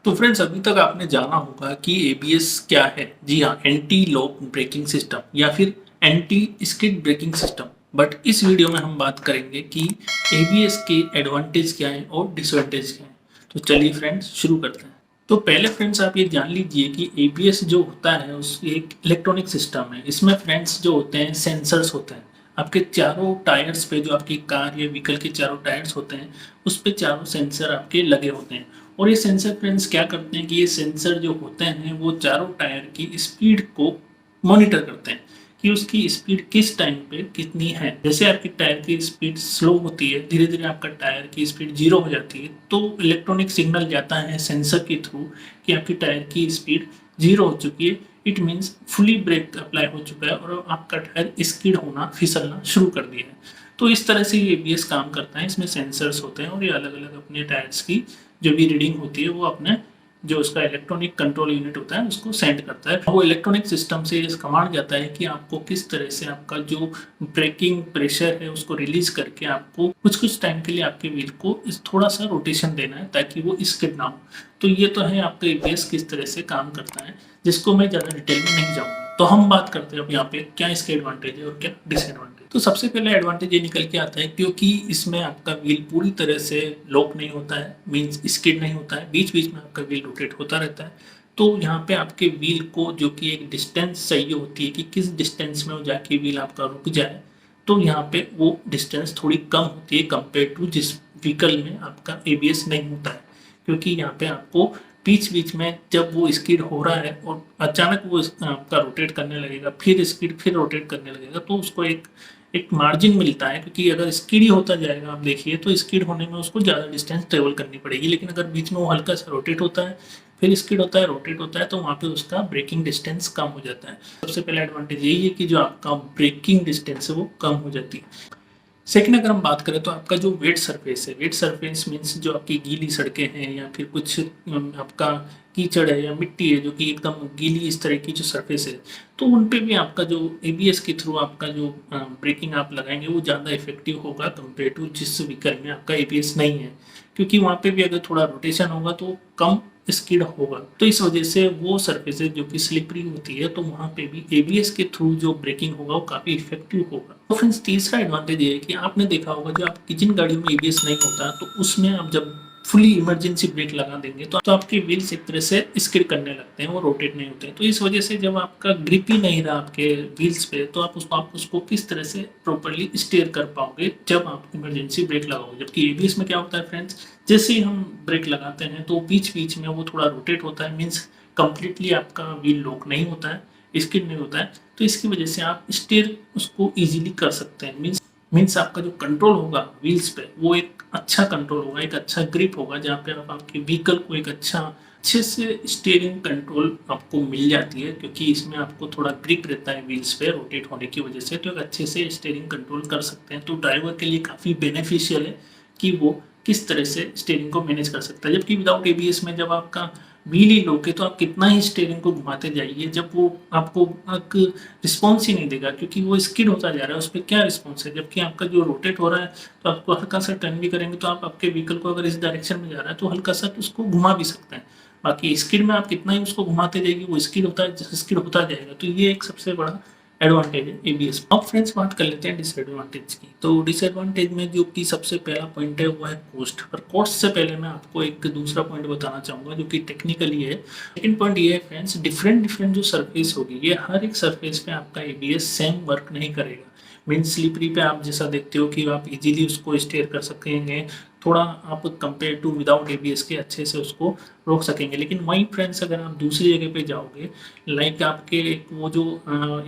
तो फ्रेंड्स अभी तक आपने जाना होगा कि एबीएस क्या है। जी हाँ, एंटी लॉक ब्रेकिंग सिस्टम या फिर anti skid braking system. But इस वीडियो में हम बात करेंगे कि एबीएस के एडवांटेज क्या है और डिसएडवांटेज क्या है। तो चलिए फ्रेंड्स शुरू करते हैं। तो पहले फ्रेंड्स आप ये जान लीजिए कि एबीएस जो होता है उस एक इलेक्ट्रॉनिक सिस्टम है। इसमें फ्रेंड्स जो होते हैं सेंसर्स होते हैं। आपके चारों टायर्स पे, जो आपकी कार या व्हीकल के चारों टायर्स होते हैं, उस पे चारों सेंसर आपके लगे होते हैं। और ये सेंसर फ्रेंड्स क्या करते हैं कि ये सेंसर जो होते हैं वो चारों टायर की स्पीड को मॉनिटर करते हैं कि उसकी स्पीड किस टाइम पे कितनी है। जैसे आपकी टायर की स्पीड स्लो होती है, धीरे धीरे आपका टायर की स्पीड जीरो हो जाती है, तो इलेक्ट्रॉनिक सिग्नल जाता है सेंसर के थ्रू कि आपकी टायर की स्पीड जीरो हो चुकी है। It means fully break apply हो चुका है और आपका टायर स्किड होना, फिसलना शुरू कर दिया है। तो इस तरह से ये एबीएस काम करता है। इसमें सेंसर्स होते हैं और ये अलग अलग अपने टायर्स की जो भी रीडिंग होती है वो अपने जो उसका इलेक्ट्रॉनिक कंट्रोल यूनिट होता है उसको सेंड करता है। वो इलेक्ट्रॉनिक सिस्टम से इस कमांड जाता है कि आपको किस तरह से आपका जो ब्रेकिंग प्रेशर है उसको रिलीज करके आपको कुछ कुछ टाइम के लिए आपके व्हील को इस थोड़ा सा रोटेशन देना है ताकि वो स्किड ना हो। तो ये तो है आपका एबीएस किस तरह से काम करता है, जिसको मैं ज़्यादा डिटेल में नहीं जाऊँगा। तो हम बात करते हैं अब यहाँ पे क्या इसके एडवांटेज है और क्या डिसएडवांटेज। तो सबसे पहले एडवांटेज ये निकल के आता है क्योंकि इसमें आपका व्हील पूरी तरह से लॉक नहीं होता है, मीन्स स्किड नहीं होता है, बीच बीच में आपका व्हील रोटेट होता रहता है। तो यहाँ पे आपके व्हील को जो कि एक डिस्टेंस चाहिए होती है कि किस डिस्टेंस में वो जाके व्हील आपका रुक जाए, तो यहाँ पे वो डिस्टेंस थोड़ी कम होती है कंपेयर टू जिस व्हीकल में आपका एबीएस नहीं होता है। क्योंकि यहाँ पे आपको बीच बीच में जब वो स्किड हो रहा है और अचानक वो आपका रोटेट करने लगेगा, फिर स्किड, फिर रोटेट करने लगेगा, तो उसको एक एक मार्जिन मिलता है। क्योंकि अगर स्किड ही होता जाएगा आप देखिए तो स्किड होने में उसको ज़्यादा डिस्टेंस ट्रेवल करनी पड़ेगी। लेकिन अगर बीच में वो हल्का सा रोटेट होता है, फिर स्किड होता है, रोटेट होता है, तो वहाँ पे उसका ब्रेकिंग डिस्टेंस कम हो जाता है। सबसे पहला एडवांटेज यही है कि जो आपका ब्रेकिंग डिस्टेंस है वो कम हो जाती है। सेकंड अगर हम बात करें तो आपका जो वेट सरफेस है, वेट सरफेस मीन्स जो आपकी गीली सड़कें हैं या फिर कुछ आपका कीचड़ है या मिट्टी है जो कि एकदम गीली, इस तरह की जो सरफेस है, तो उन पे भी आपका जो एबीएस के थ्रू आपका जो ब्रेकिंग आप लगाएंगे वो ज़्यादा इफेक्टिव होगा कंपेयर टू जिस व्हीकल में आपका एबीएस नहीं है। क्योंकि वहाँ पे भी अगर थोड़ा रोटेशन होगा तो कम स्किड होगा। तो इस वजह से वो सरफेसेज जो कि स्लिपरी होती है, तो वहाँ पे भी एबीएस के थ्रू जो ब्रेकिंग होगा वो काफ़ी इफेक्टिव होगा। तो फ्रेंड्स तीसरा एडवांटेज ये है कि आपने देखा होगा जो आपकी जिन गाड़ियों में एबीएस नहीं होता तो उसमें आप जब फुली इमरजेंसी ब्रेक लगा देंगे तो आपके व्हील्स एक तरह से स्किड करने लगते हैं, वो रोटेट नहीं होते हैं। तो इस वजह से जब आपका ग्रिप ही नहीं रहा आपके व्हील्स पे तो आप उसको किस तरह से प्रॉपरली स्टेयर कर पाओगे जब आप इमरजेंसी ब्रेक लगाओगे। जबकि एबीएस में क्या होता है फ्रेंड्स, जैसे ही हम ब्रेक लगाते हैं तो बीच बीच में वो थोड़ा रोटेट होता है, मीन्स कंप्लीटली आपका व्हील लॉक नहीं होता है, स्किड नहीं होता है। तो इसकी वजह से आप स्टेयर उसको इजीली कर सकते हैं। मीन्स आपका जो कंट्रोल होगा व्हील्स पे वो एक अच्छा कंट्रोल होगा, एक अच्छा ग्रिप होगा, जहाँ पे आप आपके व्हीकल को एक अच्छे से स्टीयरिंग कंट्रोल आपको मिल जाती है। क्योंकि इसमें आपको थोड़ा ग्रिप रहता है व्हील्स पे रोटेट होने की वजह से, तो एक अच्छे से स्टीयरिंग कंट्रोल कर सकते हैं। तो ड्राइवर के लिए काफ़ी बेनिफिशियल है कि वो किस तरह से स्टीयरिंग को मैनेज कर सकता है। जबकि विदाउट एबीएस में जब आपका व्हील ही लोगे तो आप कितना ही स्टीयरिंग को घुमाते जाइए, जब वो आपको एक रिस्पॉन्स ही नहीं देगा, क्योंकि वो स्किड होता जा रहा है, उस पर क्या रिस्पॉन्स है। जबकि आपका जो रोटेट हो रहा है तो आपको हल्का सा टर्न भी करेंगे तो आप आपके व्हीकल को अगर इस डायरेक्शन में जा रहा है तो हल्का सा उसको घुमा भी सकते हैं। बाकी स्किड में आप कितना ही उसको घुमाते जाएंगे वो स्किड होता जाएगा। तो ये एक सबसे बड़ा एडवांटेज है एबीएस। अब फ्रेंड्स बात कर लेते हैं डिसएडवांटेज की। तो डिसएडवांटेज में जो कि सबसे पहला पॉइंट है वो है कॉस्ट। पर कॉस्ट से पहले मैं आपको एक दूसरा पॉइंट बताना चाहूँगा जो कि टेक्निकली है। सेकंड पॉइंट ये है फ्रेंड्स, डिफरेंट डिफरेंट जो सरफेस होगी, ये हर एक सरफेस पे आपका एबीएस सेम वर्क नहीं करेगा। मीन्स स्लिपरी पे आप जैसा देखते हो कि आप इजीली उसको स्टेयर कर सकेंगे, थोड़ा आप कंपेयर टू विदाउट एबीएस के अच्छे से उसको रोक सकेंगे। लेकिन वहीं फ्रेंड्स अगर आप दूसरी जगह पे जाओगे, लाइक आपके वो जो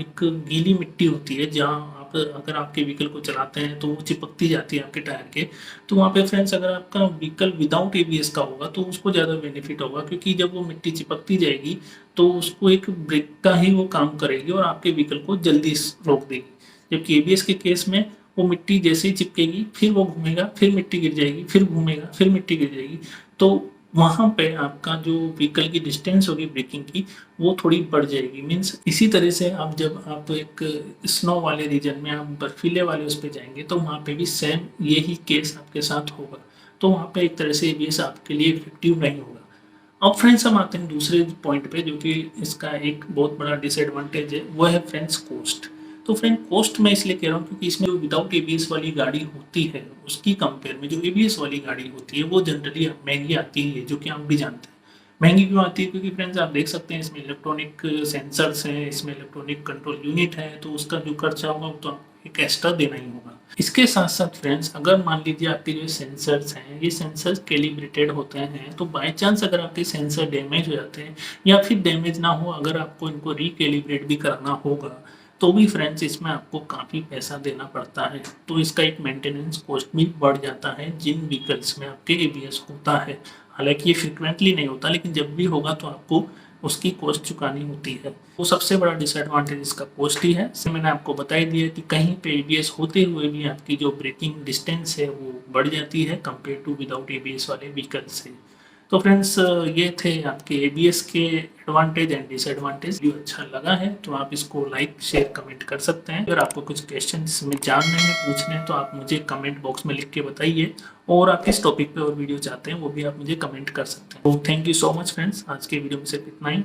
एक गीली मिट्टी होती है जहाँ आप अगर आपके व्हीकल को चलाते हैं तो वो चिपकती जाती है आपके टायर के, तो वहाँ पे फ्रेंड्स अगर आपका व्हीकल विदाउट एबीएस का होगा तो उसको ज़्यादा बेनिफिट होगा। क्योंकि जब वो मिट्टी चिपकती जाएगी तो उसको एक ब्रेक का ही वो काम करेगी और आपके व्हीकल को जल्दी रोक देगी। जबकि एबीएस के केस में वो मिट्टी जैसे ही चिपकेगी फिर वो घूमेगा, फिर मिट्टी गिर जाएगी, फिर घूमेगा, फिर मिट्टी गिर जाएगी। तो वहाँ पे आपका जो व्हीकल की डिस्टेंस होगी ब्रेकिंग की वो थोड़ी बढ़ जाएगी। मीन्स इसी तरह से आप जब आप एक स्नो वाले रीजन में, आप बर्फीले वाले उस पर जाएंगे तो वहाँ पे भी सेम यही केस आपके साथ होगा। तो वहाँ पे एक तरह से एबीएस आपके लिए इफेक्टिव नहीं होगा। अब फ्रेंड्स हम आते हैं दूसरे पॉइंट पे, जो कि इसका एक बहुत बड़ा डिसएडवांटेज है, वो है फ्रेंड्स कॉस्ट। तो फ्रेंड कॉस्ट मैं इसलिए कह रहा हूँ क्योंकि इसमें जो विदाउट एबीएस वाली गाड़ी होती है उसकी कंपेयर में जो एबीएस वाली गाड़ी होती है वो जनरली महंगी आती है, जो कि आप भी जानते हैं। महंगी क्यों आती है? क्योंकि फ्रेंड्स आप देख सकते हैं इसमें इलेक्ट्रॉनिक सेंसर्स हैं, इसमें इलेक्ट्रॉनिक कंट्रोल यूनिट है, तो उसका जो खर्चा होगा वो तो आपको एक एक्स्ट्रा देना ही होगा। इसके साथ साथ फ्रेंड्स अगर मान लीजिए आपके जो सेंसर्स हैं ये सेंसर्स कैलिब्रेटेड होते हैं, तो बाय चांस अगर आपके सेंसर डैमेज हो जाते हैं या फिर डैमेज ना हो, अगर आपको इनको रिकैलिब्रेट भी कराना होगा तो भी फ्रेंड्स इसमें आपको काफ़ी पैसा देना पड़ता है। तो इसका एक मेंटेनेंस कॉस्ट भी बढ़ जाता है जिन व्हीकल्स में आपके एबीएस होता है। हालांकि ये फ्रिक्वेंटली नहीं होता, लेकिन जब भी होगा तो आपको उसकी कॉस्ट चुकानी होती है। वो सबसे बड़ा डिसएडवांटेज इसका कॉस्ट ही है। इससे मैंने आपको बता ही दिया कि कहीं पे एबीएस होते हुए भी आपकी जो ब्रेकिंग डिस्टेंस है वो बढ़ जाती है कंपेयर टू विदाउट एबीएस वाले व्हीकल से। तो फ्रेंड्स ये थे आपके एबीएस के एडवांटेज एंड डिसएडवांटेज। वीडियो अच्छा लगा है तो आप इसको लाइक शेयर कमेंट कर सकते हैं। अगर आपको कुछ क्वेश्चन में जानने हैं पूछने हैं तो आप मुझे कमेंट बॉक्स में लिख के बताइए, और आप किस टॉपिक पे और वीडियो चाहते हैं वो भी आप मुझे कमेंट कर सकते हैं। तो thank you so much friends, आज के वीडियो में सिर्फ इतना ही।